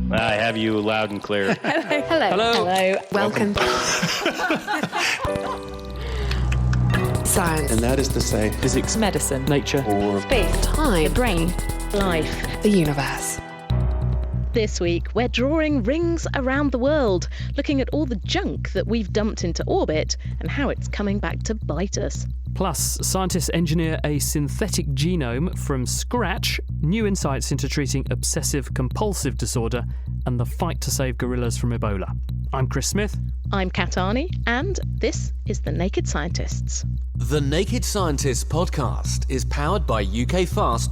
I have you loud and clear. Hello. Welcome. Science. And that is to say, physics, medicine, nature, or space, Time. the brain, Life. The universe. This week, we're drawing rings around the world, looking at all the junk that we've dumped into orbit and how it's coming back to bite us. Plus, scientists engineer a synthetic genome from scratch, new insights into treating obsessive-compulsive disorder, and the fight to save gorillas from Ebola. I'm Chris Smith. I'm Kat Arney, and this is The Naked Scientists. The Naked Scientists podcast is powered by ukfast.co.uk.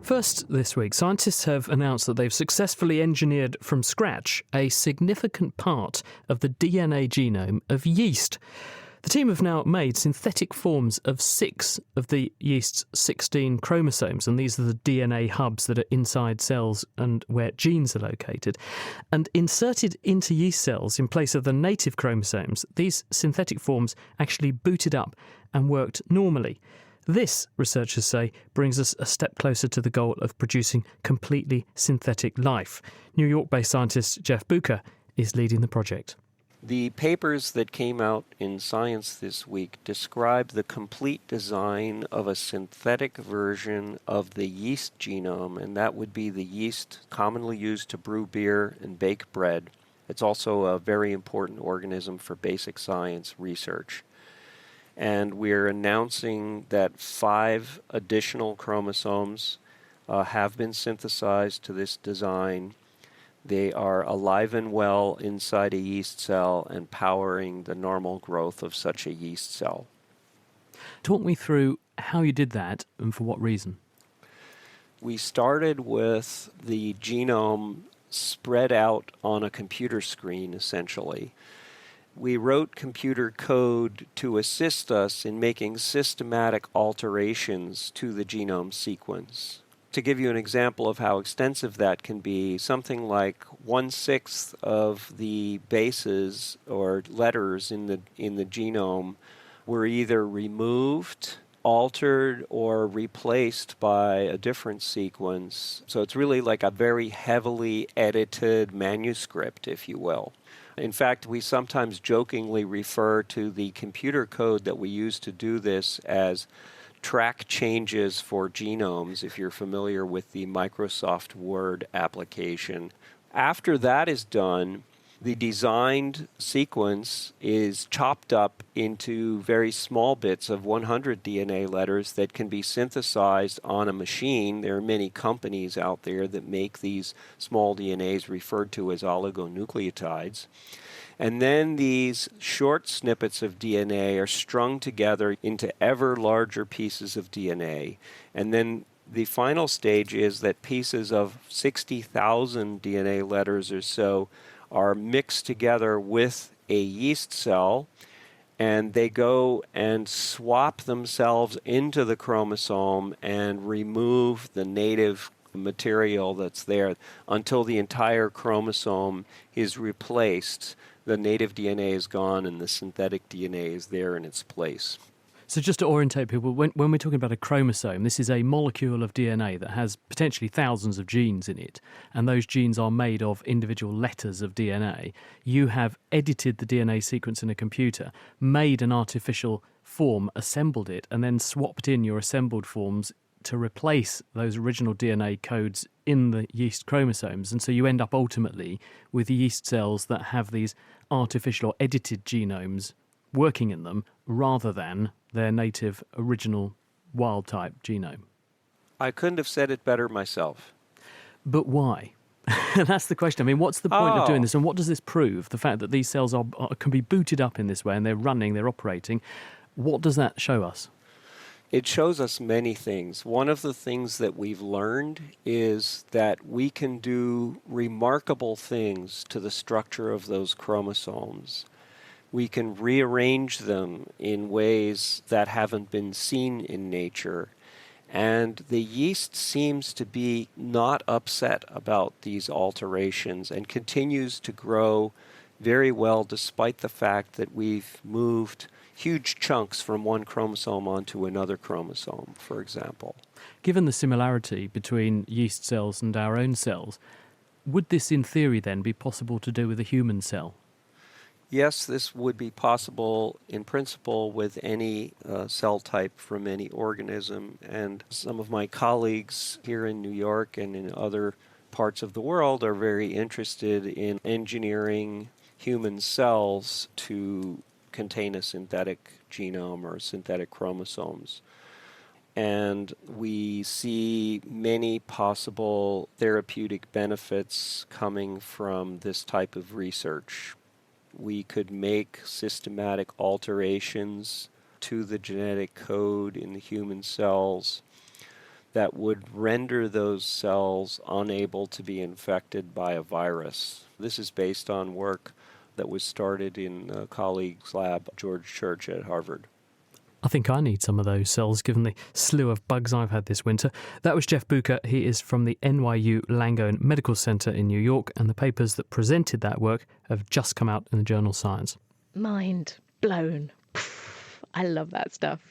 First this week, scientists have announced that they've successfully engineered from scratch a significant part of the DNA genome of yeast. The team have now made synthetic forms of 6 of the yeast's 16 chromosomes, and these are the DNA hubs that are inside cells and where genes are located. And inserted into yeast cells in place of the native chromosomes, these synthetic forms actually booted up and worked normally. This, researchers say, brings us a step closer to the goal of producing completely synthetic life. New York-based scientist Jeff Bucher is leading the project. The papers that came out in Science this week describe the complete design of a synthetic version of the yeast genome, and that would be the yeast commonly used to brew beer and bake bread. It's also a very important organism for basic science research. And we're announcing that 5 additional chromosomes have been synthesized to this design. They are alive and well inside a yeast cell and powering the normal growth of such a yeast cell. Talk me through how you did that and for what reason. We started with the genome spread out on a computer screen, essentially. We wrote computer code to assist us in making systematic alterations to the genome sequence. To give you an example of how extensive that can be, something like 1/6 of the bases or letters in the genome were either removed, altered, or replaced by a different sequence. So it's really like a very heavily edited manuscript, if you will. In fact, we sometimes jokingly refer to the computer code that we use to do this as track changes for genomes, if you're familiar with the Microsoft Word application. After that is done, the designed sequence is chopped up into very small bits of 100 DNA letters that can be synthesized on a machine. There are many companies out there that make these small DNAs referred to as oligonucleotides. And then these short snippets of DNA are strung together into ever larger pieces of DNA. And then the final stage is that pieces of 60,000 DNA letters or so are mixed together with a yeast cell, and they go and swap themselves into the chromosome and remove the native material that's there until the entire chromosome is replaced. The native DNA is gone and the synthetic DNA is there in its place. So just to orientate people, when we're talking about a chromosome, this is a molecule of DNA that has potentially thousands of genes in it, and those genes are made of individual letters of DNA. You have edited the DNA sequence in a computer, made an artificial form, assembled it, and then swapped in your assembled forms to replace those original DNA codes in the yeast chromosomes. And so you end up ultimately with yeast cells that have these artificial or edited genomes working in them rather than their native original wild-type genome. I couldn't have said it better myself. But why? That's the question. I mean, what's the point of doing this, and what does this prove? The fact that these cells can be booted up in this way and they're running, they're operating. What does that show us? It shows us many things. One of the things that we've learned is that we can do remarkable things to the structure of those chromosomes. We can rearrange them in ways that haven't been seen in nature. And the yeast seems to be not upset about these alterations and continues to grow very well despite the fact that we've moved huge chunks from one chromosome onto another chromosome, for example. Given the similarity between yeast cells and our own cells, would this in theory then be possible to do with a human cell? Yes, this would be possible in principle with any cell type from any organism. And some of my colleagues here in New York and in other parts of the world are very interested in engineering human cells to contain a synthetic genome or synthetic chromosomes. And we see many possible therapeutic benefits coming from this type of research. We could make systematic alterations to the genetic code in the human cells that would render those cells unable to be infected by a virus. This is based on work that was started in a colleague's lab, George Church at Harvard. I think I need some of those cells, given the slew of bugs I've had this winter. That was Jeff Bucher. He is from the NYU Langone Medical Center in New York, and the papers that presented that work have just come out in the journal Science. Mind blown. I love that stuff.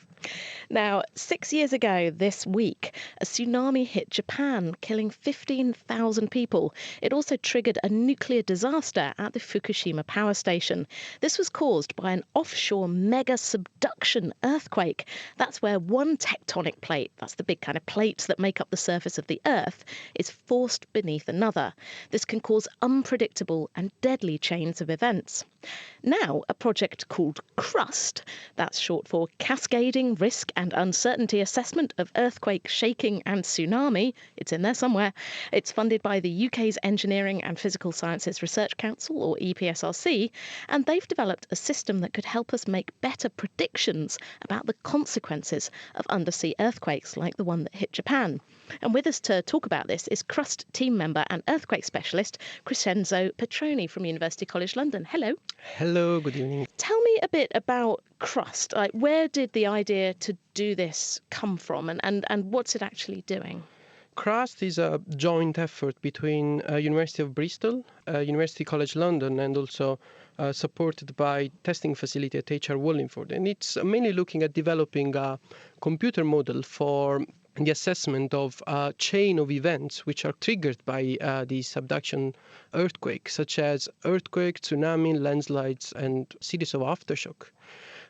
Now, 6 years ago this week, a tsunami hit Japan, killing 15,000 people. It also triggered a nuclear disaster at the Fukushima power station. This was caused by an offshore mega subduction earthquake. That's where one tectonic plate, that's the big kind of plates that make up the surface of the Earth, is forced beneath another. This can cause unpredictable and deadly chains of events. Now, a project called CRUST, that's short for Cascading Risk and Uncertainty Assessment of Earthquake, Shaking and Tsunami, it's in there somewhere. It's funded by the UK's Engineering and Physical Sciences Research Council, or EPSRC, and they've developed a system that could help us make better predictions about the consequences of undersea earthquakes like the one that hit Japan. And with us to talk about this is CRUST team member and earthquake specialist Crescenzo Petroni from University College London. Hello. Hello, good evening. Tell me a bit about CRUST. Like, where did the idea to do this come from, and what's it actually doing? CRUST is a joint effort between University of Bristol, University College London, and also supported by testing facility at HR Wallingford. And it's mainly looking at developing a computer model for the assessment of a chain of events which are triggered by the subduction earthquake, such as earthquake, tsunami, landslides, and series of aftershock.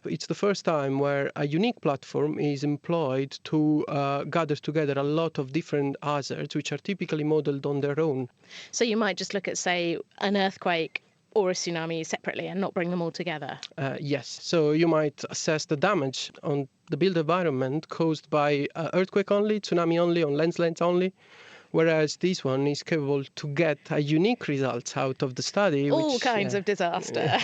It's the first time where a unique platform is employed to gather together a lot of different hazards which are typically modeled on their own. So you might just look at, say, an earthquake or a tsunami separately and not bring them all together? Yes. So you might assess the damage on the built environment caused by earthquake only, tsunami only, on landslides only, whereas this one is capable to get a unique result out of the study. All kinds of disaster,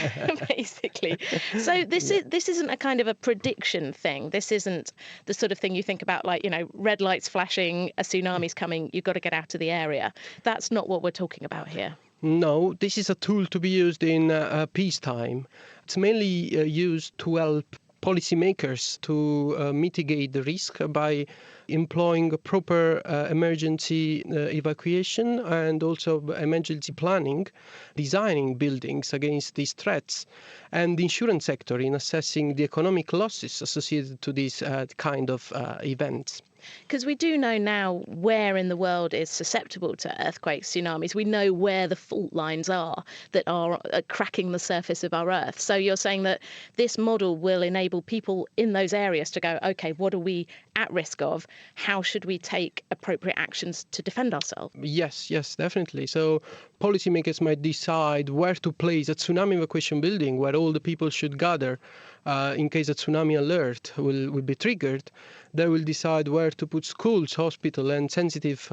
basically. So this isn't a kind of a prediction thing. This isn't the sort of thing you think about, like, red lights flashing, a tsunami's coming, you've got to get out of the area. That's not what we're talking about here. No, this is a tool to be used in peacetime. It's mainly used to help policymakers to mitigate the risk by employing proper emergency evacuation and also emergency planning, designing buildings against these threats, and the insurance sector in assessing the economic losses associated to these kind of events. Because we do know now where in the world is susceptible to earthquakes, tsunamis. We know where the fault lines are that are cracking the surface of our Earth. So you're saying that this model will enable people in those areas to go, OK, what are we at risk of? How should we take appropriate actions to defend ourselves? Yes, definitely. So policymakers might decide where to place a tsunami evacuation building where all the people should gather in case a tsunami alert will be triggered. They will decide where to put schools, hospitals, and sensitive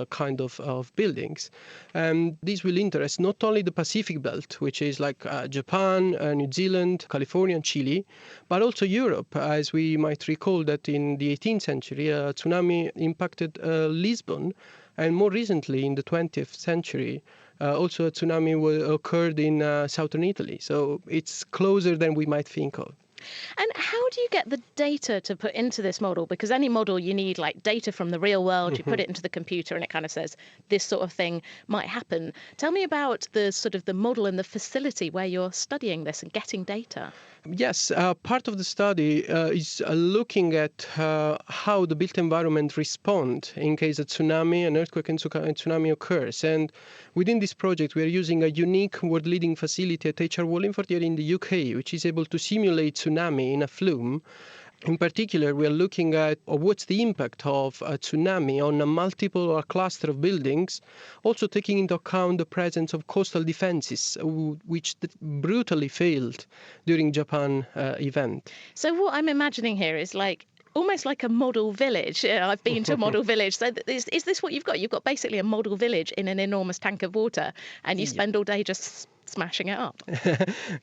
kind of buildings. And this will interest not only the Pacific belt, which is like Japan, New Zealand, California, and Chile, but also Europe, as we might recall that in the 18th century, a tsunami impacted Lisbon. And more recently, in the 20th century, also a tsunami occurred in southern Italy. So it's closer than we might think of. And how do you get the data to put into this model? Because any model, you need like data from the real world. You put it into the computer and it kind of says this sort of thing might happen. Tell me about the sort of the model and the facility where you're studying this and getting data. Yes, part of the study is looking at how the built environment respond in case a tsunami, an earthquake and tsunami occurs. And within this project, we are using a unique world-leading facility at HR Wallingford here in the UK, which is able to simulate tsunami in a flume. In particular, we are looking at what's the impact of a tsunami on a multiple or a cluster of buildings, also taking into account the presence of coastal defenses, which brutally failed during Japan event. So what I'm imagining here is almost like a model village. I've been to a model village. So is this what you've got? You've got basically a model village in an enormous tank of water, and you spend all day just smashing it up.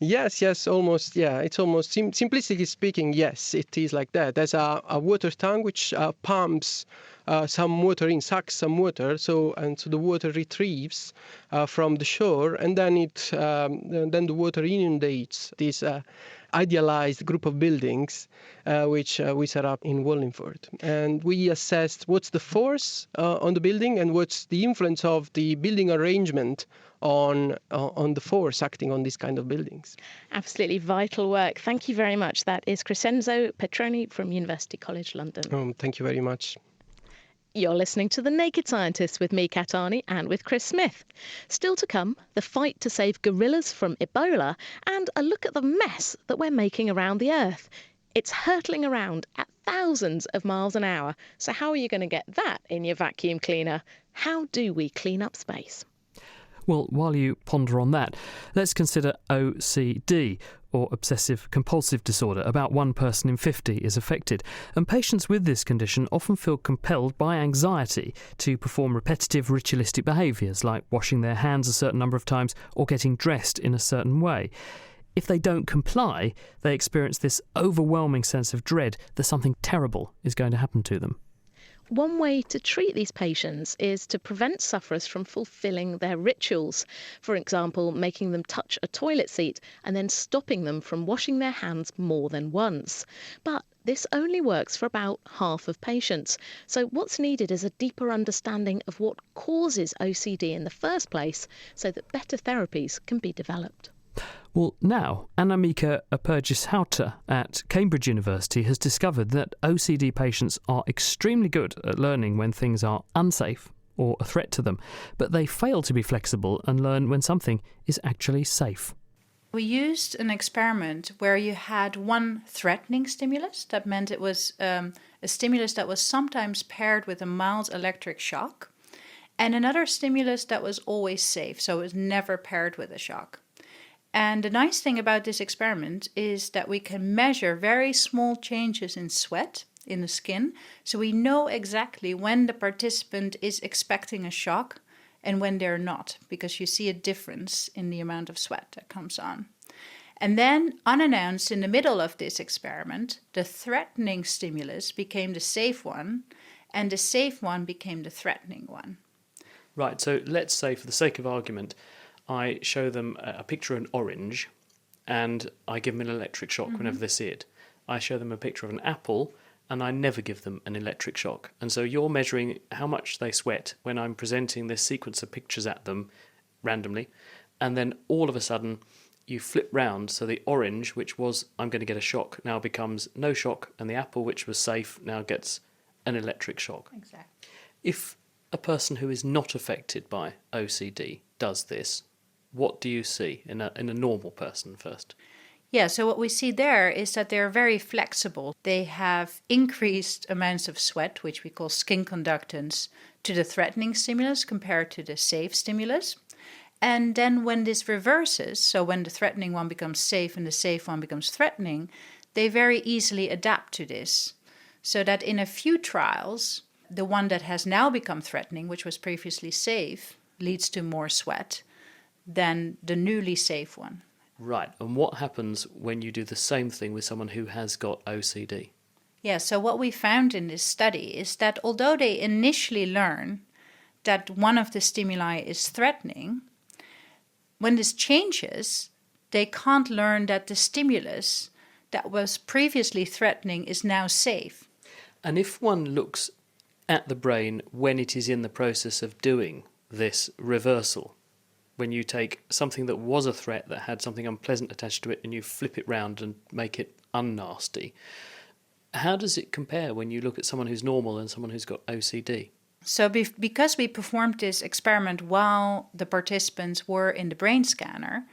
Yes, almost. Yeah, it's almost, simplistically speaking, yes, it is like that. There's a water tank which pumps some water in, sucks some water, so the water retrieves from the shore, and then then the water inundates this idealized group of buildings which we set up in Wallingford. And we assessed what's the force on the building and what's the influence of the building arrangement on the force acting on these kind of buildings. Absolutely vital work. Thank you very much. That is Crescenzo Petroni from University College London. Thank you very much. You're listening to The Naked Scientists with me, Kat Arney, and with Chris Smith. Still to come, the fight to save gorillas from Ebola and a look at the mess that we're making around the Earth. It's hurtling around at thousands of miles an hour. So how are you going to get that in your vacuum cleaner? How do we clean up space? Well, while you ponder on that, let's consider OCD, or obsessive compulsive disorder. About 1 person in 50 is affected, and patients with this condition often feel compelled by anxiety to perform repetitive ritualistic behaviours like washing their hands a certain number of times or getting dressed in a certain way. If they don't comply, they experience this overwhelming sense of dread that something terrible is going to happen to them. One way to treat these patients is to prevent sufferers from fulfilling their rituals. For example, making them touch a toilet seat and then stopping them from washing their hands more than once. But this only works for about half of patients. So what's needed is a deeper understanding of what causes OCD in the first place so that better therapies can be developed. Well, now, Anamika Apergis-Hauter at Cambridge University has discovered that OCD patients are extremely good at learning when things are unsafe or a threat to them, but they fail to be flexible and learn when something is actually safe. We used an experiment where you had one threatening stimulus. That meant it was a stimulus that was sometimes paired with a mild electric shock, and another stimulus that was always safe, so it was never paired with a shock. And the nice thing about this experiment is that we can measure very small changes in sweat in the skin. So we know exactly when the participant is expecting a shock and when they're not, because you see a difference in the amount of sweat that comes on. And then, unannounced in the middle of this experiment, the threatening stimulus became the safe one, and the safe one became the threatening one. Right, so let's say, for the sake of argument, I show them a picture of an orange and I give them an electric shock whenever they see it. I show them a picture of an apple and I never give them an electric shock. And so you're measuring how much they sweat when I'm presenting this sequence of pictures at them randomly, and then all of a sudden you flip round, so the orange, which was I'm going to get a shock, now becomes no shock, and the apple, which was safe, now gets an electric shock. Exactly. If a person who is not affected by OCD does this, what do you see in a normal person first? Yeah, so what we see there is that they're very flexible. They have increased amounts of sweat, which we call skin conductance, to the threatening stimulus compared to the safe stimulus. And then when this reverses, so when the threatening one becomes safe and the safe one becomes threatening, they very easily adapt to this. So that in a few trials, the one that has now become threatening, which was previously safe, leads to more sweat than the newly safe one. Right, and what happens when you do the same thing with someone who has got OCD? Yeah, so what we found in this study is that although they initially learn that one of the stimuli is threatening, when this changes, they can't learn that the stimulus that was previously threatening is now safe. And if one looks at the brain when it is in the process of doing this reversal, when you take something that was a threat that had something unpleasant attached to it and you flip it round and make it unnasty. How does it compare when you look at someone who's normal and someone who's got OCD? So because we performed this experiment while the participants were in the brain scanner,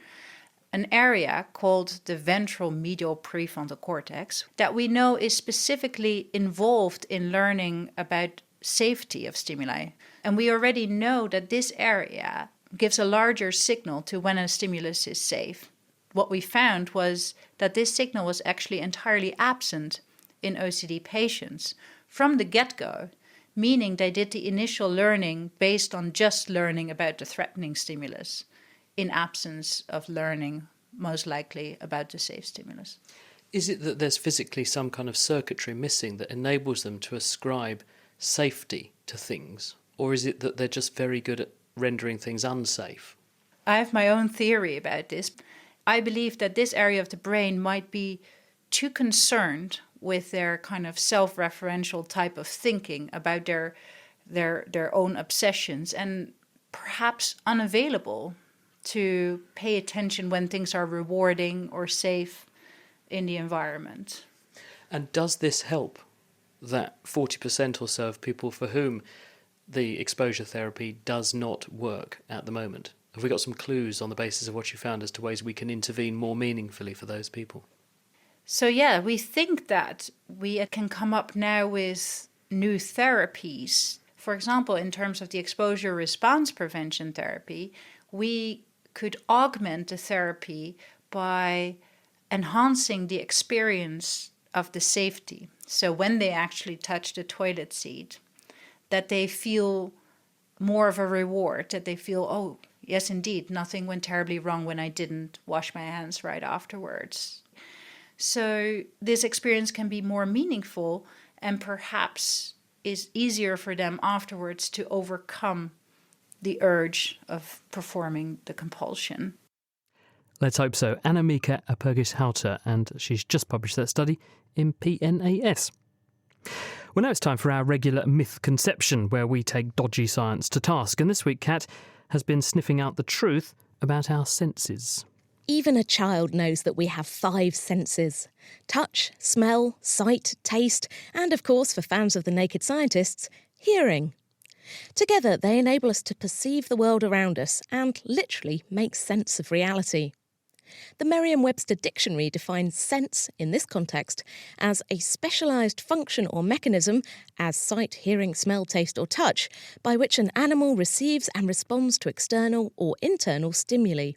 an area called the ventral medial prefrontal cortex that we know is specifically involved in learning about safety of stimuli. And we already know that this area gives a larger signal to when a stimulus is safe. What we found was that this signal was actually entirely absent in OCD patients from the get-go, meaning they did the initial learning based on just learning about the threatening stimulus, in absence of learning, most likely, about the safe stimulus. Is it that there's physically some kind of circuitry missing that enables them to ascribe safety to things? Or is it that they're just very good at rendering things unsafe? I have my own theory about this. I believe that this area of the brain might be too concerned with their kind of self-referential type of thinking about their own obsessions, and perhaps unavailable to pay attention when things are rewarding or safe in the environment. And does this help that 40% or so of people for whom the exposure therapy does not work at the moment? Have we got some clues on the basis of what you found as to ways we can intervene more meaningfully for those people? So yeah, we think that we can come up now with new therapies. For example, in terms of the exposure response prevention therapy, we could augment the therapy by enhancing the experience of the safety. So when they actually touch the toilet seat, that they feel more of a reward, that they feel, oh, yes, indeed, nothing went terribly wrong when I didn't wash my hands right afterwards. So this experience can be more meaningful and perhaps is easier for them afterwards to overcome the urge of performing the compulsion. Let's hope so. Annemieke Apergis-Houter, and she's just published that study in PNAS. Well, now it's time for our regular myth conception, where we take dodgy science to task. And this week, Kat has been sniffing out the truth about our senses. Even a child knows that we have 5 senses: touch, smell, sight, taste, and of course, for fans of The Naked Scientists, hearing. Together, they enable us to perceive the world around us and literally make sense of reality. The Merriam-Webster Dictionary defines sense, in this context, as a specialised function or mechanism, as sight, hearing, smell, taste or touch, by which an animal receives and responds to external or internal stimuli.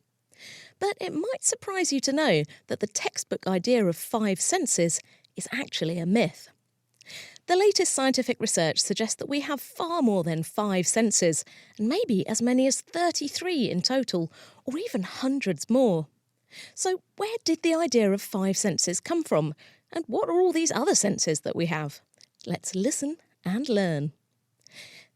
But it might surprise you to know that the textbook idea of 5 senses is actually a myth. The latest scientific research suggests that we have far more than 5 senses, and maybe as many as 33 in total, or even hundreds more. So where did the idea of 5 senses come from? And what are all these other senses that we have? Let's listen and learn.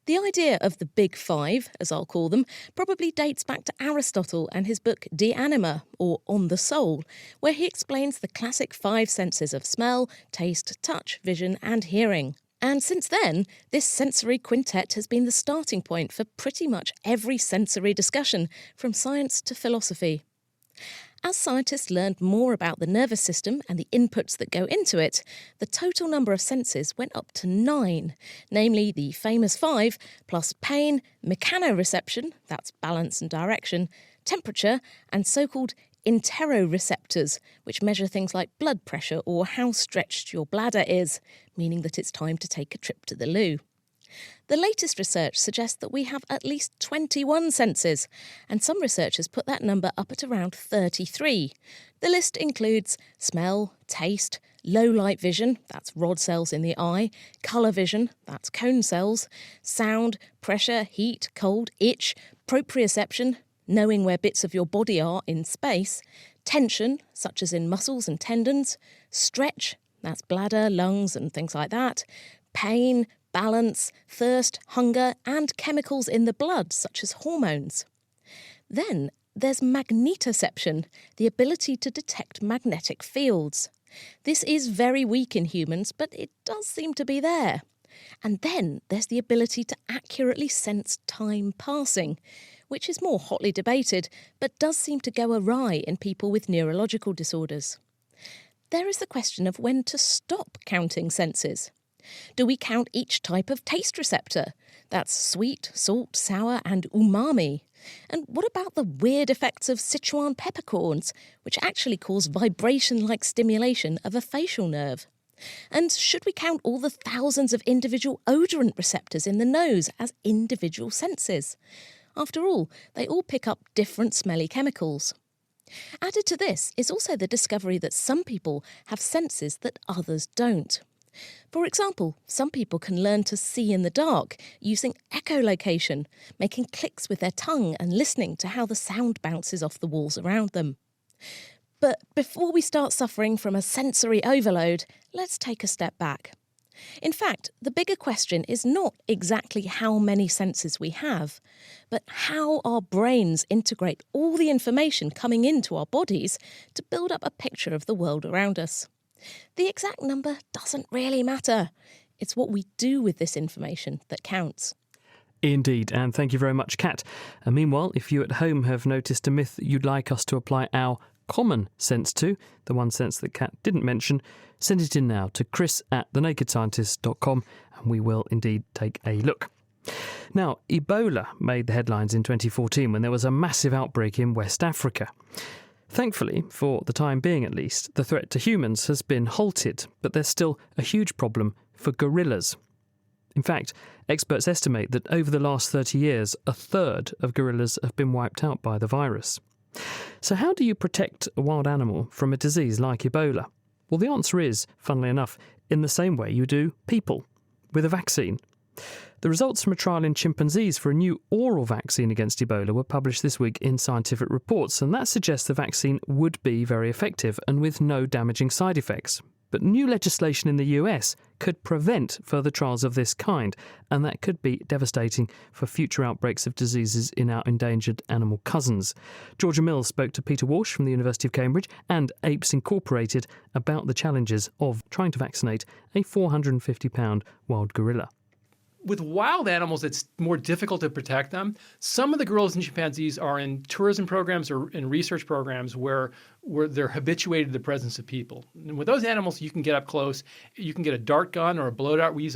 The idea of the Big Five, as I'll call them, probably dates back to Aristotle and his book De Anima, or On the Soul, where he explains the classic 5 senses of smell, taste, touch, vision and hearing. And since then, this sensory quintet has been the starting point for pretty much every sensory discussion, from science to philosophy. As scientists learned more about the nervous system and the inputs that go into it, the total number of senses went up to 9, namely the famous 5, plus pain, mechanoreception, that's balance and direction, temperature, and so-called interoreceptors, which measure things like blood pressure or how stretched your bladder is, meaning that it's time to take a trip to the loo. The latest research suggests that we have at least 21 senses, and some researchers put that number up at around 33. The list includes smell, taste, low light vision, that's rod cells in the eye, colour vision, that's cone cells, sound, pressure, heat, cold, itch, proprioception, knowing where bits of your body are in space, tension, such as in muscles and tendons, stretch, that's bladder, lungs and things like that, pain, balance, thirst, hunger, and chemicals in the blood, such as hormones. Then there's magnetoception, the ability to detect magnetic fields. This is very weak in humans, but it does seem to be there. And then there's the ability to accurately sense time passing, which is more hotly debated, but does seem to go awry in people with neurological disorders. There is the question of when to stop counting senses. Do we count each type of taste receptor? That's sweet, salt, sour and umami. And what about the weird effects of Sichuan peppercorns, which actually cause vibration-like stimulation of a facial nerve? And should we count all the thousands of individual odorant receptors in the nose as individual senses? After all, they all pick up different smelly chemicals. Added to this is also the discovery that some people have senses that others don't. For example, some people can learn to see in the dark using echolocation, making clicks with their tongue and listening to how the sound bounces off the walls around them. But before we start suffering from a sensory overload, let's take a step back. In fact, the bigger question is not exactly how many senses we have, but how our brains integrate all the information coming into our bodies to build up a picture of the world around us. The exact number doesn't really matter. It's what we do with this information that counts. Indeed, and thank you very much, Kat. And meanwhile, if you at home have noticed a myth that you'd like us to apply our common sense to, the one sense that Kat didn't mention, send it in now to chris@thenakedscientist.com and we will indeed take a look. Now, Ebola made the headlines in 2014 when there was a massive outbreak in West Africa. Thankfully, for the time being at least, the threat to humans has been halted, but there's still a huge problem for gorillas. In fact, experts estimate that over the last 30 years, a third of gorillas have been wiped out by the virus. So how do you protect a wild animal from a disease like Ebola? Well, the answer is, funnily enough, in the same way you do people, with a vaccine. The results from a trial in chimpanzees for a new oral vaccine against Ebola were published this week in Scientific Reports, and that suggests the vaccine would be very effective and with no damaging side effects. But new legislation in the US could prevent further trials of this kind, and that could be devastating for future outbreaks of diseases in our endangered animal cousins. Georgia Mills spoke to Peter Walsh from the University of Cambridge and Apes Incorporated about the challenges of trying to vaccinate a 450-pound wild gorilla. With wild animals, it's more difficult to protect them. Some of the gorillas and chimpanzees are in tourism programs or in research programs where they're habituated to the presence of people. And with those animals, you can get up close. You can get a dart gun or a blow dart. We use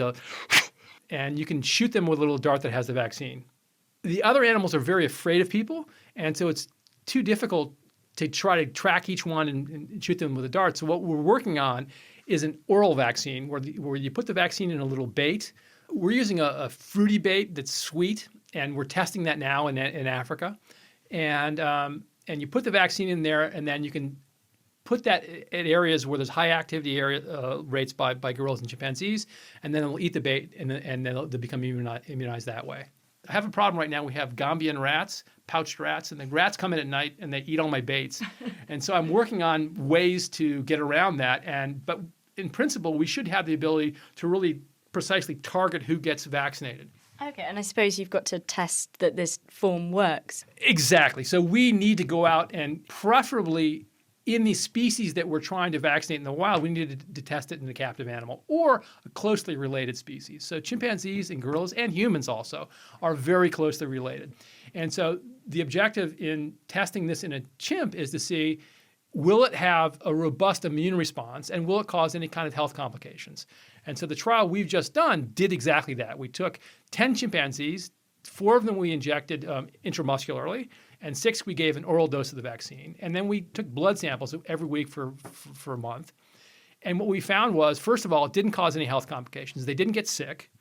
and you can shoot them with a little dart that has the vaccine. The other animals are very afraid of people, and so it's too difficult to try to track each one and shoot them with a dart. So what we're working on is an oral vaccine where you put the vaccine in a little bait. We're using a fruity bait that's sweet, and we're testing that now in Africa. And you put the vaccine in there, and then you can put that at areas where there's high activity rates by gorillas and chimpanzees, and then they'll eat the bait, and then they'll become immunized that way. I have a problem right now. We have Gambian rats, pouched rats, and the rats come in at night, and they eat all my baits. And so I'm working on ways to get around that. But in principle, we should have the ability to really precisely target who gets vaccinated. Okay, and I suppose you've got to test that this form works. Exactly. So we need to go out and preferably in the species that we're trying to vaccinate in the wild, we need to test it in a captive animal or a closely related species. So chimpanzees and gorillas and humans also are very closely related. And so the objective in testing this in a chimp is to see, will it have a robust immune response and will it cause any kind of health complications? And so the trial we've just done did exactly that. We took 10 chimpanzees, 4 of them we injected intramuscularly, and 6 we gave an oral dose of the vaccine. And then we took blood samples every week for a month. And what we found was, first of all, it didn't cause any health complications. They didn't get sick,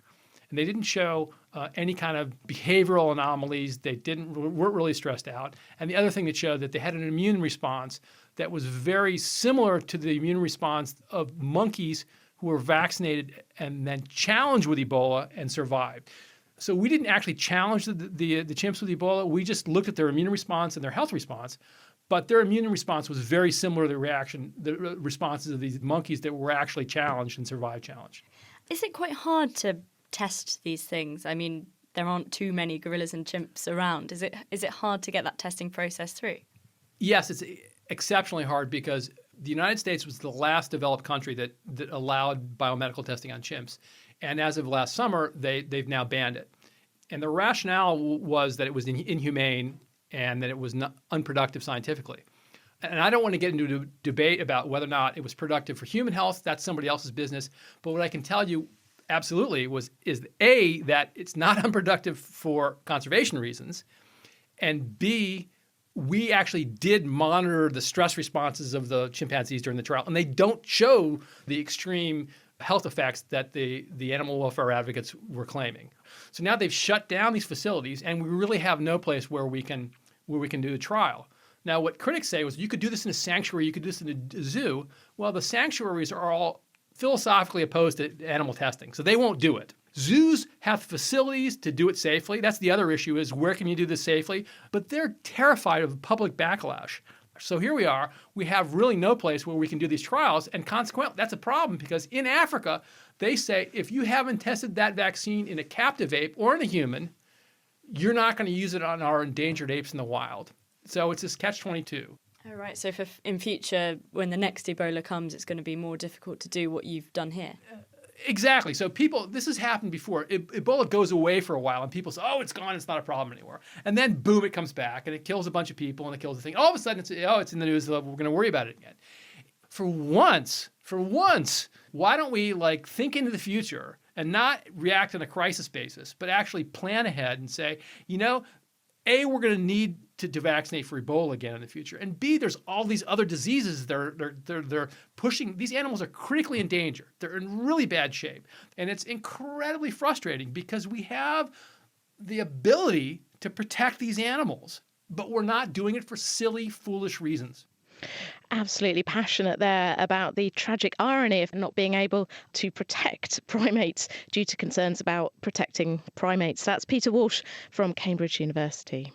and they didn't show any kind of behavioral anomalies. They weren't really stressed out. And the other thing that showed that they had an immune response that was very similar to the immune response of monkeys who were vaccinated and then challenged with Ebola and survived. So we didn't actually challenge the chimps with Ebola. We just looked at their immune response and their health response. But their immune response was very similar to the responses of these monkeys that were actually challenged and survived challenge. Is it quite hard to test these things? I mean, there aren't too many gorillas and chimps around. Is it hard to get that testing process through? Yes, it's exceptionally hard because the United States was the last developed country that allowed biomedical testing on chimps. And as of last summer, they've now banned it. And the rationale was that it was inhumane and that it was not unproductive scientifically. And I don't want to get into a debate about whether or not it was productive for human health. That's somebody else's business. But what I can tell you absolutely is A, that it's not unproductive for conservation reasons, and B, we actually did monitor the stress responses of the chimpanzees during the trial, and they don't show the extreme health effects that the animal welfare advocates were claiming. So now they've shut down these facilities, and we really have no place where we can do the trial. Now, what critics say was you could do this in a sanctuary, you could do this in a zoo. Well, the sanctuaries are all philosophically opposed to animal testing, so they won't do it. Zoos have facilities to do it safely. That's the other issue, is where can you do this safely? But they're terrified of public backlash. So here we are. We have really no place where we can do these trials, and consequently, that's a problem because in Africa, they say if you haven't tested that vaccine in a captive ape or in a human, you're not going to use it on our endangered apes in the wild. So it's this catch-22. Oh, right. So in future, when the next Ebola comes, it's going to be more difficult to do what you've done here. Exactly. So this has happened before. Ebola goes away for a while and people say, oh, it's gone, it's not a problem anymore. And then boom, it comes back and it kills a bunch of people and it kills the thing. All of a sudden, it's in the news, we're going to worry about it again. For once, why don't we think into the future and not react on a crisis basis, but actually plan ahead and say, A, we're going to need to vaccinate for Ebola again in the future. And B, there's all these other diseases they're pushing. These animals are critically endangered. They're in really bad shape. And it's incredibly frustrating because we have the ability to protect these animals, but we're not doing it for silly, foolish reasons. Absolutely passionate there about the tragic irony of not being able to protect primates due to concerns about protecting primates. That's Peter Walsh from Cambridge University.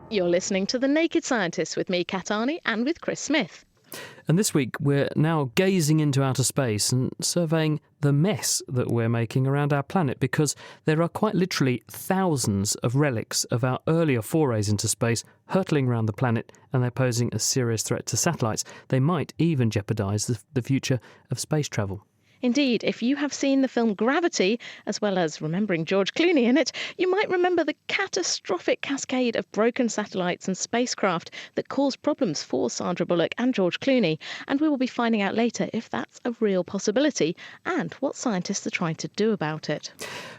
You're listening to The Naked Scientists with me, Kat Arney, and with Chris Smith. And this week, we're now gazing into outer space and surveying the mess that we're making around our planet, because there are quite literally thousands of relics of our earlier forays into space hurtling around the planet, and they're posing a serious threat to satellites. They might even jeopardise the future of space travel. Indeed, if you have seen the film Gravity, as well as remembering George Clooney in it, you might remember the catastrophic cascade of broken satellites and spacecraft that caused problems for Sandra Bullock and George Clooney. And we will be finding out later if that's a real possibility and what scientists are trying to do about it.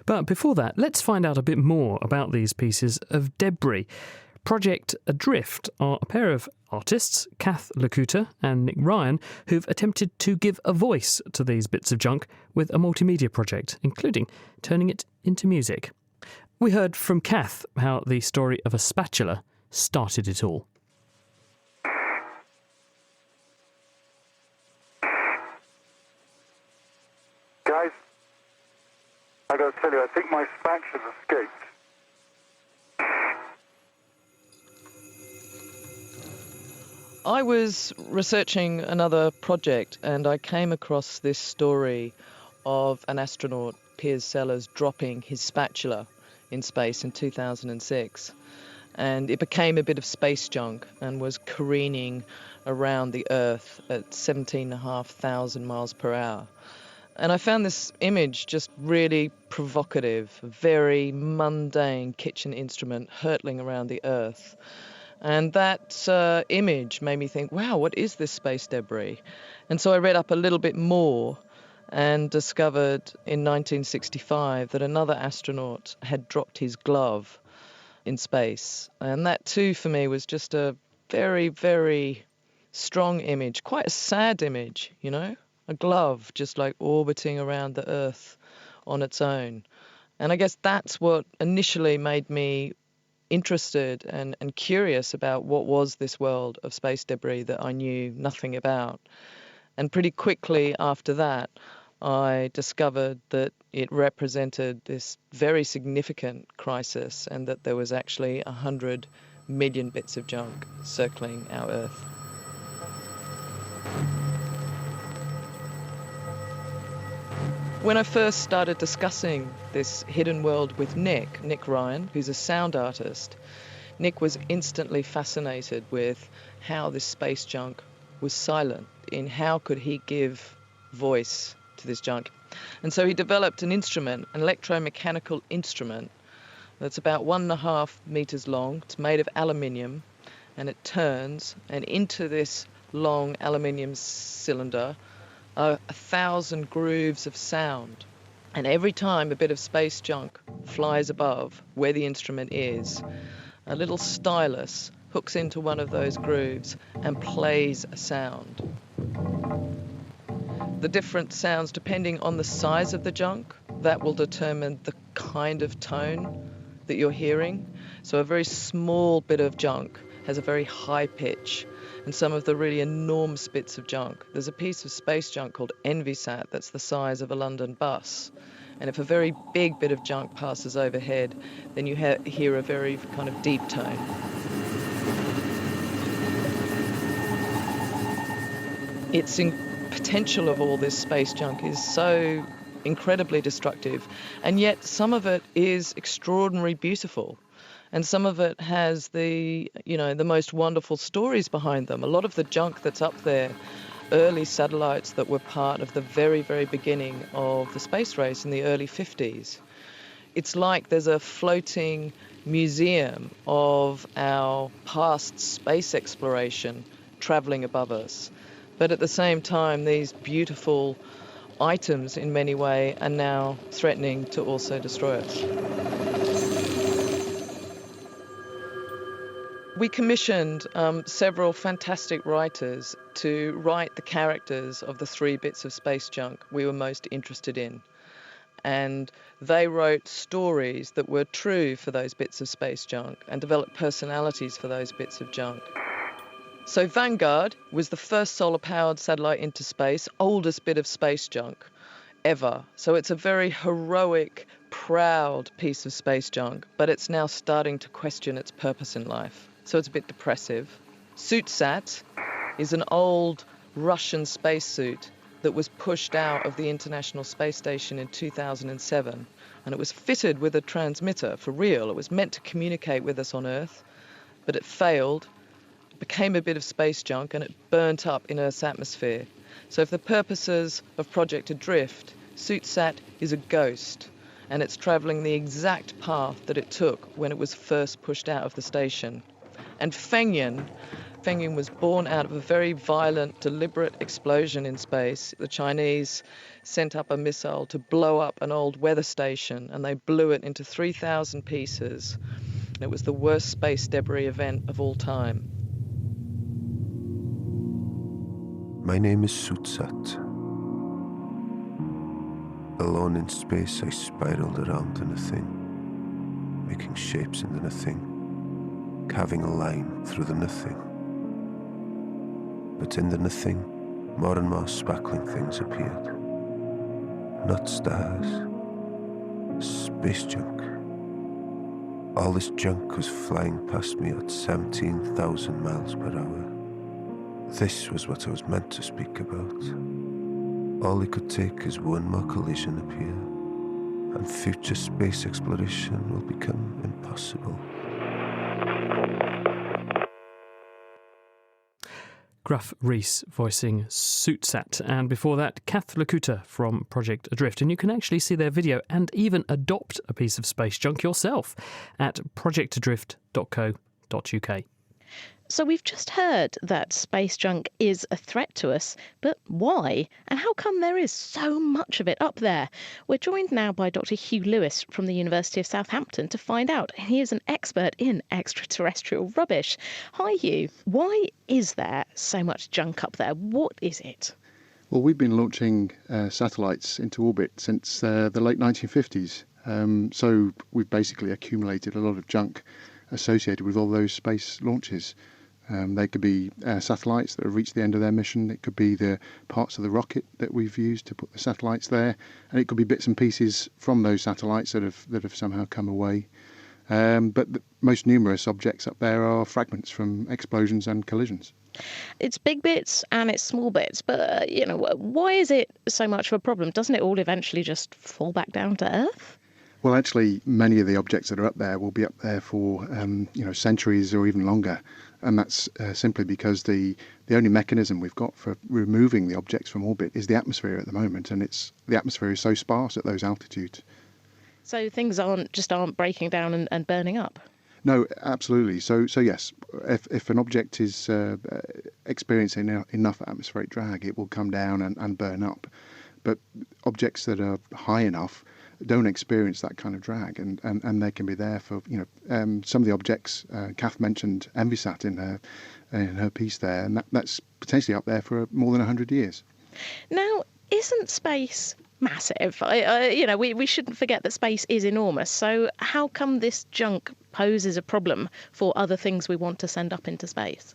But before that, let's find out a bit more about these pieces of debris. Project Adrift are a pair of artists, Kath Lakuta and Nick Ryan, who've attempted to give a voice to these bits of junk with a multimedia project, including turning it into music. We heard from Kath how the story of a spatula started it all. Guys, I gotta tell you, I think my spatula's escaped. I was researching another project and I came across this story of an astronaut, Piers Sellers, dropping his spatula in space in 2006. And it became a bit of space junk and was careening around the Earth at 17,500 miles per hour. And I found this image just really provocative, a very mundane kitchen instrument hurtling around the Earth. And that image made me think, wow, what is this space debris? And so I read up a little bit more and discovered in 1965 that another astronaut had dropped his glove in space. And that too, for me, was just a very, very strong image, quite a sad image, a glove just orbiting around the Earth on its own. And I guess that's what initially made me interested and curious about what was this world of space debris that I knew nothing about. And pretty quickly after that, I discovered that it represented this very significant crisis and that there was actually 100 million bits of junk circling our Earth. When I first started discussing this hidden world with Nick Ryan, who's a sound artist, Nick was instantly fascinated with how this space junk was silent. in how could he give voice to this junk. And so he developed an instrument, an electromechanical instrument that's about 1.5 meters long. It's made of aluminium, and it turns, and into this long aluminium cylinder are 1,000 grooves of sound. And every time a bit of space junk flies above where the instrument is, a little stylus hooks into one of those grooves and plays a sound. The different sounds, depending on the size of the junk, that will determine the kind of tone that you're hearing. So a very small bit of junk has a very high pitch, and some of the really enormous bits of junk. There's a piece of space junk called Envisat that's the size of a London bus. And if a very big bit of junk passes overhead, then you hear a very kind of deep tone. Its potential of all this space junk is so incredibly destructive, and yet some of it is extraordinarily beautiful. And some of it has the most wonderful stories behind them. A lot of the junk that's up there, early satellites that were part of the very, very beginning of the space race in the early 50s. It's like there's a floating museum of our past space exploration travelling above us. But at the same time, these beautiful items in many ways are now threatening to also destroy us. We commissioned several fantastic writers to write the characters of the 3 bits of space junk we were most interested in. And they wrote stories that were true for those bits of space junk and developed personalities for those bits of junk. So Vanguard was the first solar-powered satellite into space, oldest bit of space junk ever. So it's a very heroic, proud piece of space junk, but it's now starting to question its purpose in life. So it's a bit depressive. SuitSat is an old Russian spacesuit that was pushed out of the International Space Station in 2007, and it was fitted with a transmitter for real. It was meant to communicate with us on Earth, but it failed, became a bit of space junk, and it burnt up in Earth's atmosphere. So for the purposes of Project Adrift, SuitSat is a ghost, and it's travelling the exact path that it took when it was first pushed out of the station. And Fengyan was born out of a very violent, deliberate explosion in space. The Chinese sent up a missile to blow up an old weather station, and they blew it into 3,000 pieces. It was the worst space debris event of all time. My name is SuitSat. Alone in space, I spiraled around in a thing, making shapes in the nothing, carving a line through the nothing. But in the nothing, more and more sparkling things appeared. Not stars, space junk. All this junk was flying past me at 17,000 miles per hour. This was what I was meant to speak about. All it could take is one more collision appear, and future space exploration will become impossible. Gruff Rhys voicing SuitSat, and before that, Kath Lakuta from Project Adrift. And you can actually see their video and even adopt a piece of space junk yourself at projectadrift.co.uk. So we've just heard that space junk is a threat to us, but why? And how come there is so much of it up there? We're joined now by Dr. Hugh Lewis from the University of Southampton to find out. He is an expert in extraterrestrial rubbish. Hi, Hugh. Why is there so much junk up there? What is it? Well, we've been launching satellites into orbit since the late 1950s. So we've basically accumulated a lot of junk associated with all those space launches. They could be satellites that have reached the end of their mission. It could be the parts of the rocket that we've used to put the satellites there, and it could be bits and pieces from those satellites that have somehow come away. But the most numerous objects up there are fragments from explosions and collisions. It's big bits and it's small bits, but why is it so much of a problem? Doesn't it all eventually just fall back down to Earth? Well, actually, many of the objects that are up there will be up there for centuries or even longer. And that's simply because the only mechanism we've got for removing the objects from orbit is the atmosphere at the moment, and the atmosphere is so sparse at those altitudes. So things aren't breaking down and burning up? No, absolutely. So yes, if an object is experiencing enough atmospheric drag, it will come down and burn up. But objects that are high enough don't experience that kind of drag, and they can be there for, some of the objects. Kath mentioned Envisat in her piece there, and that's potentially up there for more than 100 years. Now, isn't space massive? We shouldn't forget that space is enormous. So how come this junk poses a problem for other things we want to send up into space?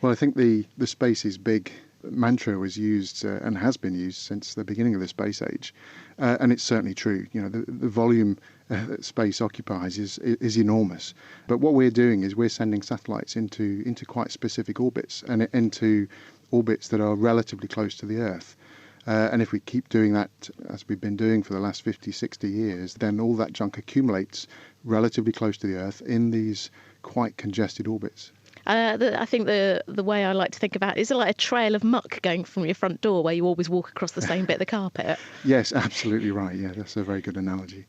Well, I think the space is big mantra was used and has been used since the beginning of the space age, and it's certainly true. The volume that space occupies is enormous. But what we're doing is we're sending satellites into quite specific orbits, and into orbits that are relatively close to the Earth. And if we keep doing that, as we've been doing for the last 50, 60 years, then all that junk accumulates relatively close to the Earth in these quite congested orbits. I think the way I like to think about it is like a trail of muck going from your front door where you always walk across the same bit of the carpet. Yes, absolutely right. Yeah, that's a very good analogy.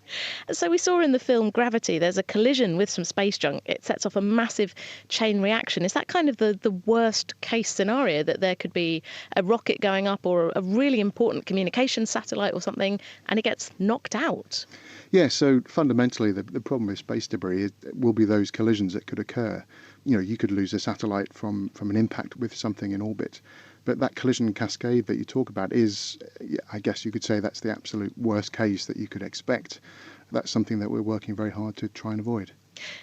So we saw in the film Gravity, there's a collision with some space junk. It sets off a massive chain reaction. Is that kind of the worst case scenario, that there could be a rocket going up or a really important communication satellite or something and it gets knocked out? Yeah, so fundamentally the problem with space debris will be those collisions that could occur. You could lose a satellite from an impact with something in orbit. But that collision cascade that you talk about is, I guess you could say, that's the absolute worst case that you could expect. That's something that we're working very hard to try and avoid.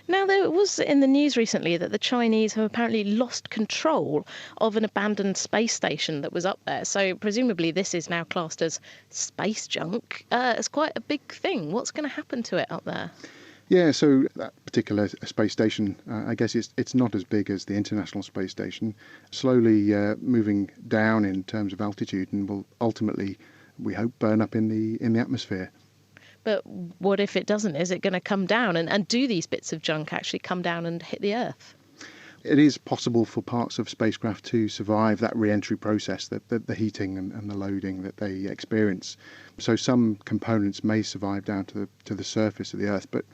Now, there was in the news recently that the Chinese have apparently lost control of an abandoned space station that was up there. So presumably this is now classed as space junk. It's quite a big thing. What's going to happen to it up there? Yeah, so that particular space station, I guess it's not as big as the International Space Station, slowly moving down in terms of altitude, and will ultimately, we hope, burn up in the atmosphere. But what if it doesn't? Is it going to come down? And do these bits of junk actually come down and hit the Earth? It is possible for parts of spacecraft to survive that re-entry process, the heating and the loading that they experience. So some components may survive down to the surface of the Earth, but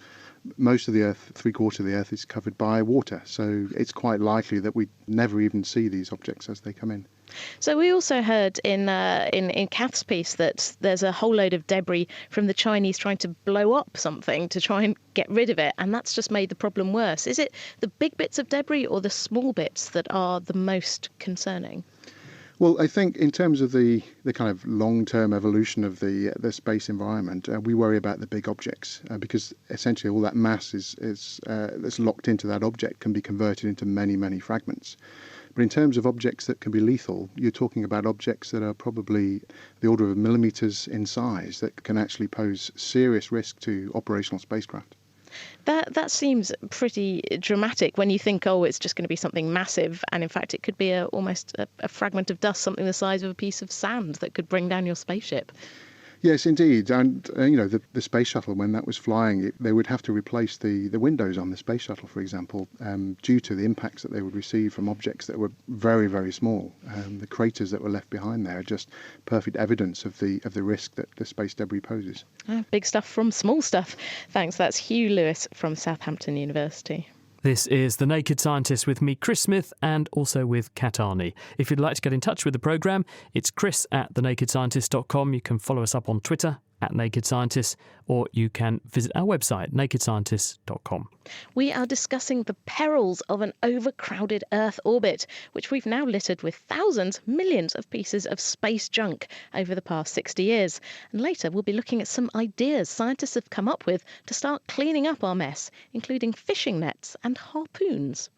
most of the Earth, 3/4 of the Earth, is covered by water. So it's quite likely that we never even see these objects as they come in. So we also heard in Kath's piece that there's a whole load of debris from the Chinese trying to blow up something to try and get rid of it, and that's just made the problem worse. Is it the big bits of debris or the small bits that are the most concerning? Well, I think in terms of the kind of long-term evolution of the space environment, we worry about the big objects because essentially all that mass that's locked into that object can be converted into many, many fragments. But in terms of objects that can be lethal, you're talking about objects that are probably the order of millimetres in size that can actually pose serious risk to operational spacecraft. That seems pretty dramatic when you think, it's just going to be something massive, and in fact it could be almost a fragment of dust, something the size of a piece of sand that could bring down your spaceship. Yes, indeed. And, the space shuttle, when that was flying, they would have to replace the windows on the space shuttle, for example, due to the impacts that they would receive from objects that were very, very small. The craters that were left behind there are just perfect evidence of the risk that the space debris poses. Big stuff from small stuff. Thanks. That's Hugh Lewis from Southampton University. This is The Naked Scientist with me, Chris Smith, and also with Kat Arney. If you'd like to get in touch with the programme, it's chris@thenakedscientist.com. You can follow us up on Twitter @NakedScientists, or you can visit our website, nakedscientists.com. We are discussing the perils of an overcrowded Earth orbit, which we've now littered with thousands, millions of pieces of space junk over the past 60 years. And later we'll be looking at some ideas scientists have come up with to start cleaning up our mess, including fishing nets and harpoons.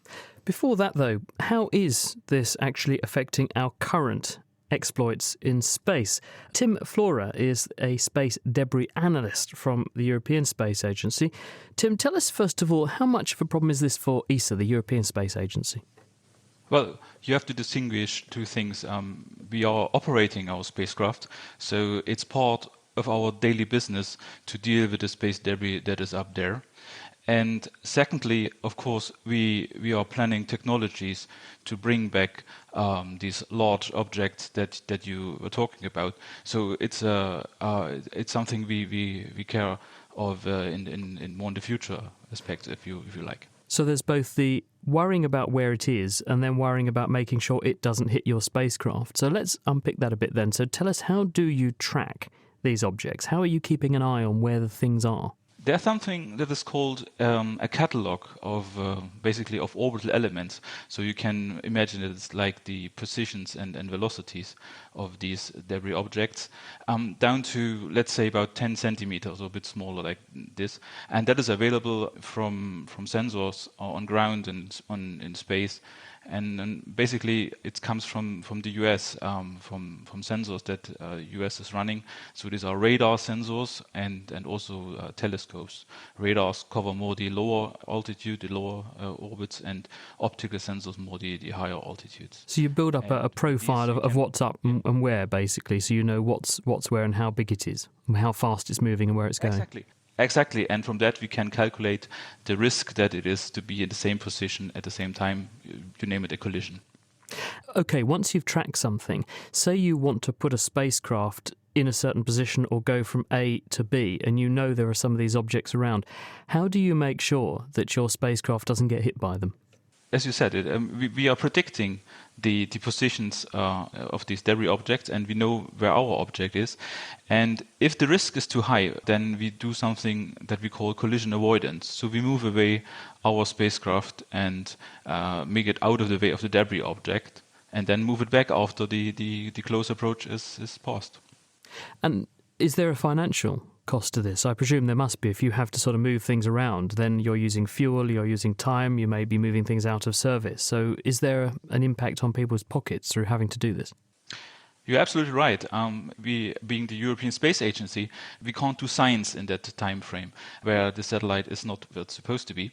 Before that, though, how is this actually affecting our current exploits in space? Tim Flora is a space debris analyst from the European Space Agency. Tim, tell us first of all, how much of a problem is this for ESA, the European Space Agency? Well, you have to distinguish two things. We are operating our spacecraft, so it's part of our daily business to deal with the space debris that is up there. And secondly, of course, we are planning technologies to bring back these large objects that you were talking about. So it's something we care of in more in the future aspect, if you like. So there's both the worrying about where it is and then worrying about making sure it doesn't hit your spacecraft. So let's unpick that a bit then. So tell us, how do you track these objects? How are you keeping an eye on where the things are? There's something that is called a catalog of basically of orbital elements. So you can imagine it's like the positions and velocities of these debris objects down to, let's say, about 10 centimeters or a bit smaller like this. And that is available from sensors on ground and in space. And basically it comes from the US, from sensors that US is running. So these are radar sensors and also telescopes. Radars cover more the lower altitude, the lower orbits, and optical sensors more the higher altitudes. So you build up a profile of what's up and where, basically, so you know what's where and how big it is, and how fast it's moving and where it's going. Exactly, and from that we can calculate the risk that it is to be in the same position at the same time, you name it, a collision. Okay, once you've tracked something, say you want to put a spacecraft in a certain position or go from A to B, and you know there are some of these objects around, how do you make sure that your spacecraft doesn't get hit by them? As you said, we are predicting the positions of these debris objects, and we know where our object is. And if the risk is too high, then we do something that we call collision avoidance. So we move away our spacecraft and make it out of the way of the debris object, and then move it back after the close approach is passed. And is there a financial cost to this? I presume there must be. If you have to sort of move things around, then you're using fuel, you're using time, you may be moving things out of service. So is there an impact on people's pockets through having to do this? You're absolutely right. We, being the European Space Agency, we can't do science in that time frame where the satellite is not where it's supposed to be.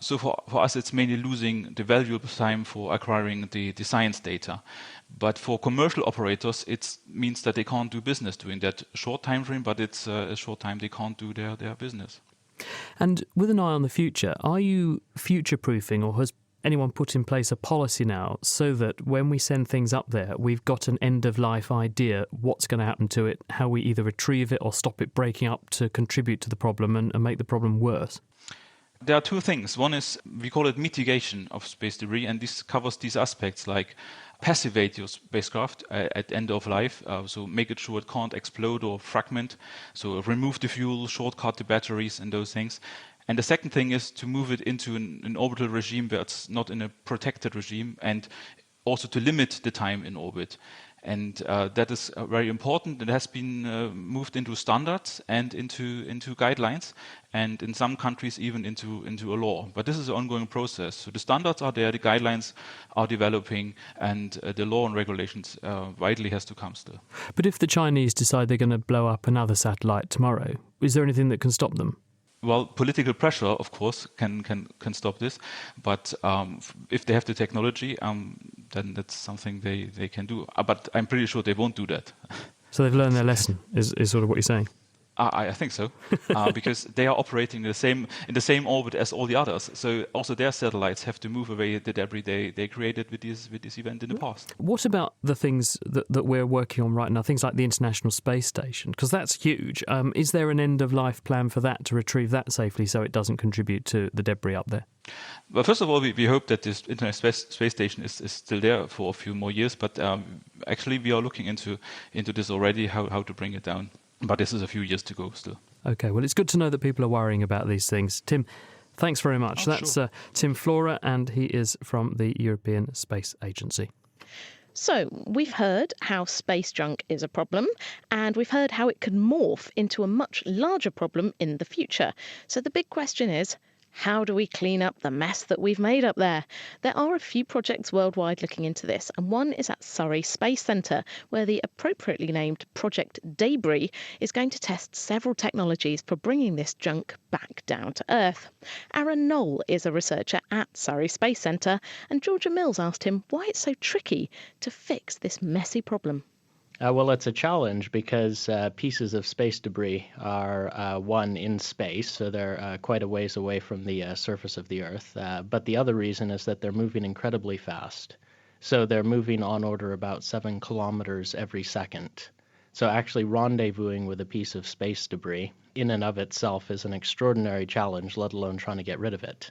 So for us, it's mainly losing the valuable time for acquiring the science data. But for commercial operators, it means that they can't do business during that short time frame, but it's a short time they can't do their business. And with an eye on the future, are you future-proofing, or has anyone put in place a policy now so that when we send things up there, we've got an end-of-life idea what's going to happen to it, how we either retrieve it or stop it breaking up to contribute to the problem and make the problem worse? There are two things. One is, we call it mitigation of space debris, and this covers these aspects like passivate your spacecraft at end of life, so make it sure it can't explode or fragment, so remove the fuel, shortcut the batteries and those things. And the second thing is to move it into an orbital regime where it's not in a protected regime, and also to limit the time in orbit. And that is very important. It has been moved into standards and into guidelines, and in some countries even into a law. But this is an ongoing process. So the standards are there, the guidelines are developing, and the law and regulations widely has to come still. But if the Chinese decide they're going to blow up another satellite tomorrow, is there anything that can stop them? Well, political pressure, of course, can stop this. But if they have the technology, then that's something they can do. But I'm pretty sure they won't do that. So they've learned their lesson, is sort of what you're saying? I think so, because they are operating in the same orbit as all the others. So also their satellites have to move away the debris they created with this event in the past. What about the things that we're working on right now, things like the International Space Station? Because that's huge. Is there an end-of-life plan for that to retrieve that safely so it doesn't contribute to the debris up there? Well, first of all, we hope that this International Space Station is still there for a few more years. But actually, we are looking into this already, how to bring it down. But this is a few years to go still. OK, well, it's good to know that people are worrying about these things. Tim, thanks very much. That's Tim Flora, and he is from the European Space Agency. So we've heard how space junk is a problem, and we've heard how it could morph into a much larger problem in the future. So the big question is, how do we clean up the mess that we've made up there? There are a few projects worldwide looking into this, and one is at Surrey Space Centre, where the appropriately named Project Debris is going to test several technologies for bringing this junk back down to Earth. Aaron Knoll is a researcher at Surrey Space Centre, and Georgia Mills asked him why it's so tricky to fix this messy problem. Well, it's a challenge because pieces of space debris are, one, in space, so they're quite a ways away from the surface of the Earth. But the other reason is that they're moving incredibly fast. So they're moving on order about 7 kilometers every second. So actually rendezvousing with a piece of space debris in and of itself is an extraordinary challenge, let alone trying to get rid of it.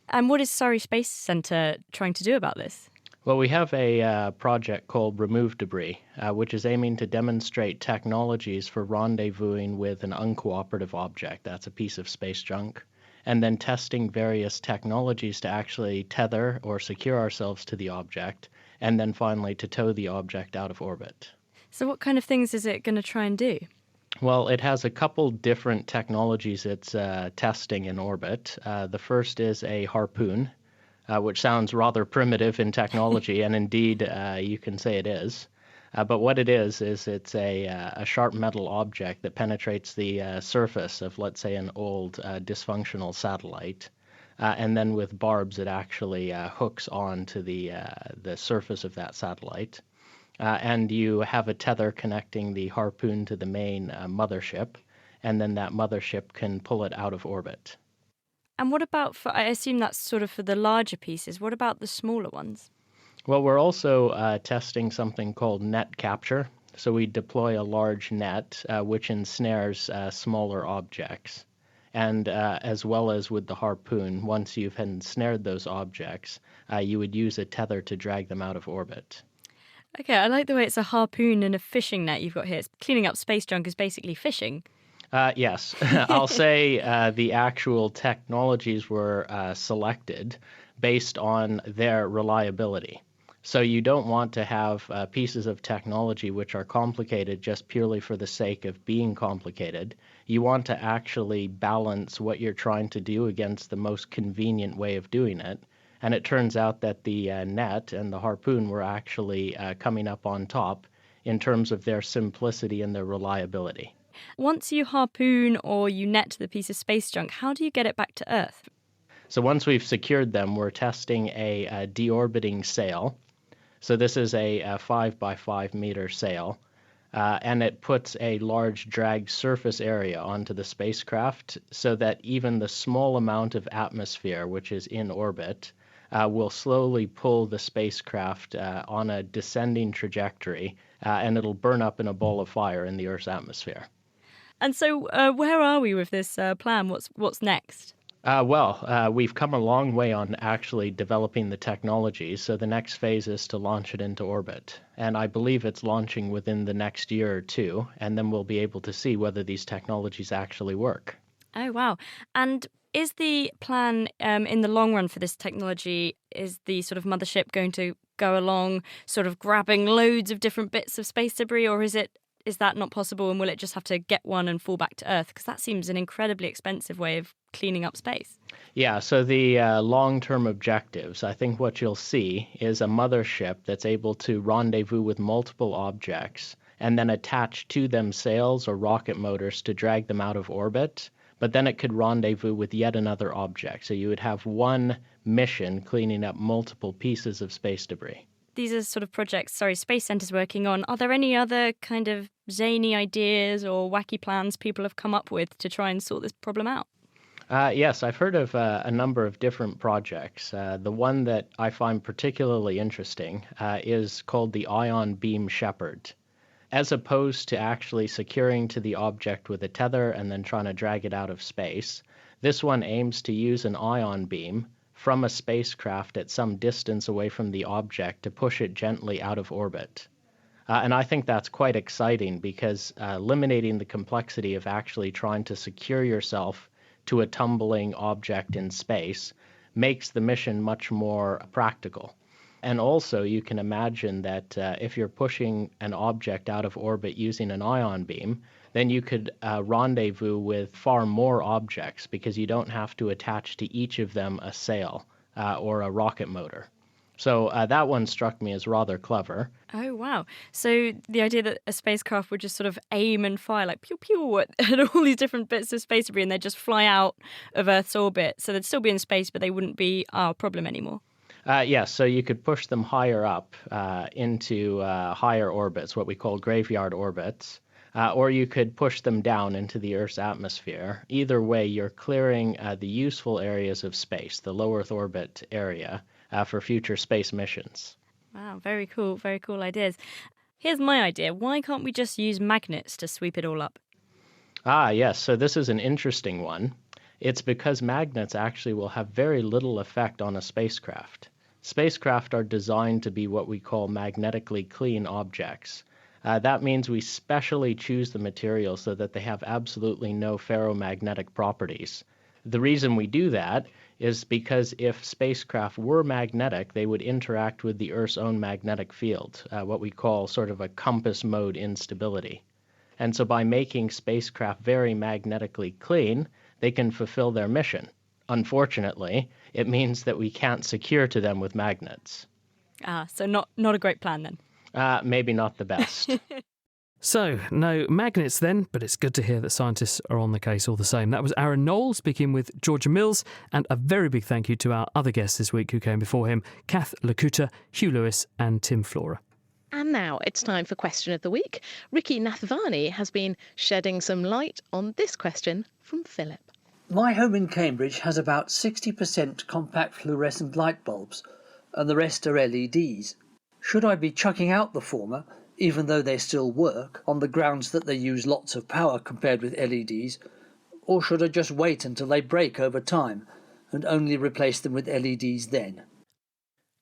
And what is Surrey Space Centre trying to do about this? Well, we have a project called Remove Debris, which is aiming to demonstrate technologies for rendezvousing with an uncooperative object, that's a piece of space junk, and then testing various technologies to actually tether or secure ourselves to the object, and then finally to tow the object out of orbit. So what kind of things is it going to try and do? Well, it has a couple different technologies it's testing in orbit. The first is a harpoon, which sounds rather primitive in technology, and indeed you can say it is. But what it is it's a sharp metal object that penetrates the surface of, let's say, an old dysfunctional satellite. And then with barbs, it actually hooks onto the surface of that satellite. And you have a tether connecting the harpoon to the main mothership, and then that mothership can pull it out of orbit. And what about I assume that's sort of for the larger pieces. What about the smaller ones? Well, we're also testing something called net capture. So we deploy a large net which ensnares smaller objects. And as well as with the harpoon, once you've ensnared those objects, you would use a tether to drag them out of orbit. Okay, I like the way it's a harpoon and a fishing net you've got here. Cleaning up space junk is basically fishing. Yes, I'll say the actual technologies were selected based on their reliability. So you don't want to have pieces of technology which are complicated just purely for the sake of being complicated. You want to actually balance what you're trying to do against the most convenient way of doing it. And it turns out that the net and the harpoon were actually coming up on top in terms of their simplicity and their reliability. Once you harpoon or you net the piece of space junk, how do you get it back to Earth? So once we've secured them, we're testing a deorbiting sail. So this is a 5 by 5 meter sail, and it puts a large drag surface area onto the spacecraft so that even the small amount of atmosphere which is in orbit will slowly pull the spacecraft on a descending trajectory, and it'll burn up in a ball of fire in the Earth's atmosphere. And so where are we with this plan? What's next? We've come a long way on actually developing the technology, so the next phase is to launch it into orbit. And I believe it's launching within the next year or two, and then we'll be able to see whether these technologies actually work. Oh, wow. And is the plan in the long run for this technology, is the sort of mothership going to go along sort of grabbing loads of different bits of space debris, or is that not possible, and will it just have to get one and fall back to Earth? Because that seems an incredibly expensive way of cleaning up space. Yeah, so the long-term objectives, I think what you'll see is a mothership that's able to rendezvous with multiple objects and then attach to them sails or rocket motors to drag them out of orbit. But then it could rendezvous with yet another object. So you would have one mission cleaning up multiple pieces of space debris. These are sort of projects Space Centre's working on. Are there any other kind of zany ideas or wacky plans people have come up with to try and sort this problem out? Yes, I've heard of a number of different projects. The one that I find particularly interesting is called the Ion Beam Shepherd. As opposed to actually securing to the object with a tether and then trying to drag it out of space, this one aims to use an ion beam from a spacecraft at some distance away from the object to push it gently out of orbit. And I think that's quite exciting because eliminating the complexity of actually trying to secure yourself to a tumbling object in space makes the mission much more practical. And also you can imagine that if you're pushing an object out of orbit using an ion beam, then you could rendezvous with far more objects because you don't have to attach to each of them a sail or a rocket motor. So that one struck me as rather clever. Oh, wow. So the idea that a spacecraft would just sort of aim and fire like pew pew at all these different bits of space debris and they'd just fly out of Earth's orbit. So they'd still be in space, but they wouldn't be our problem anymore. Yes, so you could push them higher up into higher orbits, what we call graveyard orbits, or you could push them down into the Earth's atmosphere. Either way, you're clearing the useful areas of space, the low Earth orbit area, for future space missions. Wow, very cool ideas. Here's my idea. Why can't we just use magnets to sweep it all up? Yes, so this is an interesting one. It's because magnets actually will have very little effect on a spacecraft. Spacecraft are designed to be what we call magnetically clean objects. That means we specially choose the materials so that they have absolutely no ferromagnetic properties. The reason we do that is because if spacecraft were magnetic, they would interact with the Earth's own magnetic field, what we call sort of a compass mode instability. And so by making spacecraft very magnetically clean, they can fulfill their mission. Unfortunately, it means that we can't secure to them with magnets. So not a great plan then. Maybe not the best. So, no magnets then, but it's good to hear that scientists are on the case all the same. That was Aaron Knoll speaking with Georgia Mills, and a very big thank you to our other guests this week who came before him, Kath Lakuta, Hugh Lewis and Tim Flora. And now it's time for Question of the Week. Ricky Nathvani has been shedding some light on this question from Philip. My home in Cambridge has about 60% compact fluorescent light bulbs, and the rest are LEDs. Should I be chucking out the former, even though they still work, on the grounds that they use lots of power compared with LEDs, or should I just wait until they break over time and only replace them with LEDs then?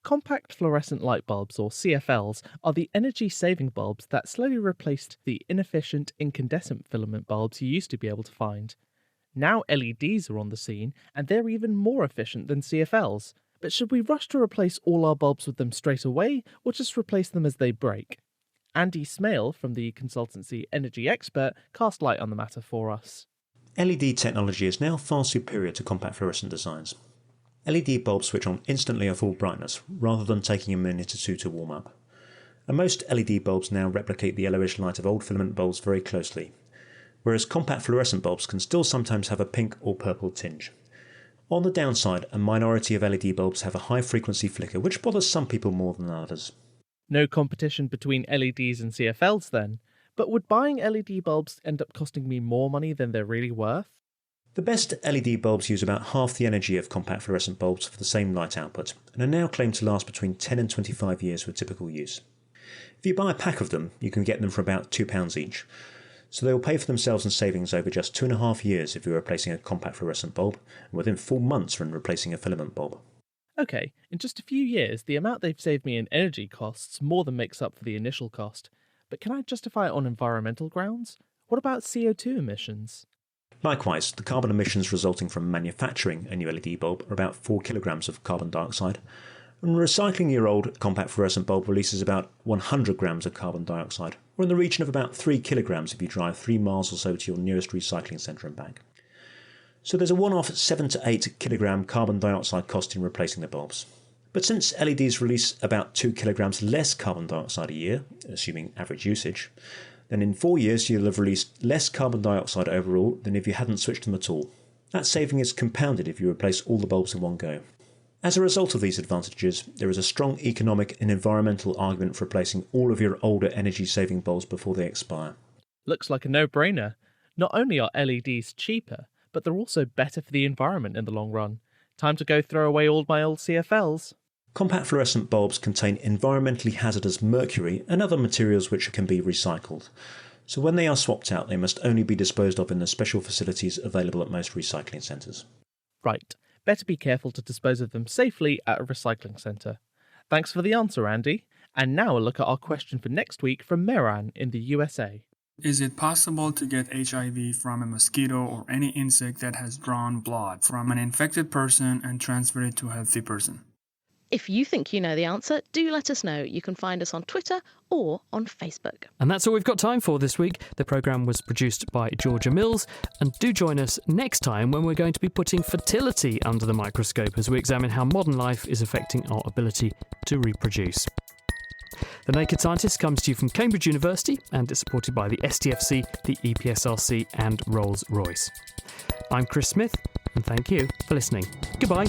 Compact fluorescent light bulbs, or CFLs, are the energy-saving bulbs that slowly replaced the inefficient incandescent filament bulbs you used to be able to find. Now LEDs are on the scene, and they're even more efficient than CFLs. But should we rush to replace all our bulbs with them straight away, or just replace them as they break? Andy Smale from the consultancy Energy Expert cast light on the matter for us. LED technology is now far superior to compact fluorescent designs. LED bulbs switch on instantly at full brightness, rather than taking a minute or two to warm up. And most LED bulbs now replicate the yellowish light of old filament bulbs very closely, whereas compact fluorescent bulbs can still sometimes have a pink or purple tinge. On the downside, a minority of LED bulbs have a high-frequency flicker, which bothers some people more than others. No competition between LEDs and CFLs then, but would buying LED bulbs end up costing me more money than they're really worth? The best LED bulbs use about half the energy of compact fluorescent bulbs for the same light output, and are now claimed to last between 10 and 25 years with typical use. If you buy a pack of them, you can get them for about £2 each. So they will pay for themselves in savings over just 2.5 years if you're replacing a compact fluorescent bulb, and within 4 months when replacing a filament bulb. Okay, in just a few years, the amount they've saved me in energy costs more than makes up for the initial cost. But can I justify it on environmental grounds? What about CO2 emissions? Likewise, the carbon emissions resulting from manufacturing a new LED bulb are about 4 kilograms of carbon dioxide, and recycling your old compact fluorescent bulb releases about 100 grams of carbon dioxide, or in the region of about 3 kilograms if you drive 3 miles or so to your nearest recycling centre and back. So there's a one-off 7 to 8 kilogram carbon dioxide cost in replacing the bulbs. But since LEDs release about 2 kilograms less carbon dioxide a year, assuming average usage, then in 4 years you'll have released less carbon dioxide overall than if you hadn't switched them at all. That saving is compounded if you replace all the bulbs in one go. As a result of these advantages, there is a strong economic and environmental argument for replacing all of your older energy-saving bulbs before they expire. Looks like a no-brainer. Not only are LEDs cheaper, but they're also better for the environment in the long run. Time to go throw away all my old CFLs. Compact fluorescent bulbs contain environmentally hazardous mercury and other materials which can be recycled. So when they are swapped out, they must only be disposed of in the special facilities available at most recycling centres. Right. Better be careful to dispose of them safely at a recycling centre. Thanks for the answer, Andy. And now a look at our question for next week from Meran in the USA. Is it possible to get HIV from a mosquito or any insect that has drawn blood from an infected person and transfer it to a healthy person? If you think you know the answer, do let us know. You can find us on Twitter or on Facebook. And that's all we've got time for this week. The programme was produced by Georgia Mills. And do join us next time when we're going to be putting fertility under the microscope as we examine how modern life is affecting our ability to reproduce. The Naked Scientist comes to you from Cambridge University and is supported by the STFC, the EPSRC and Rolls-Royce. I'm Chris Smith, and thank you for listening. Goodbye.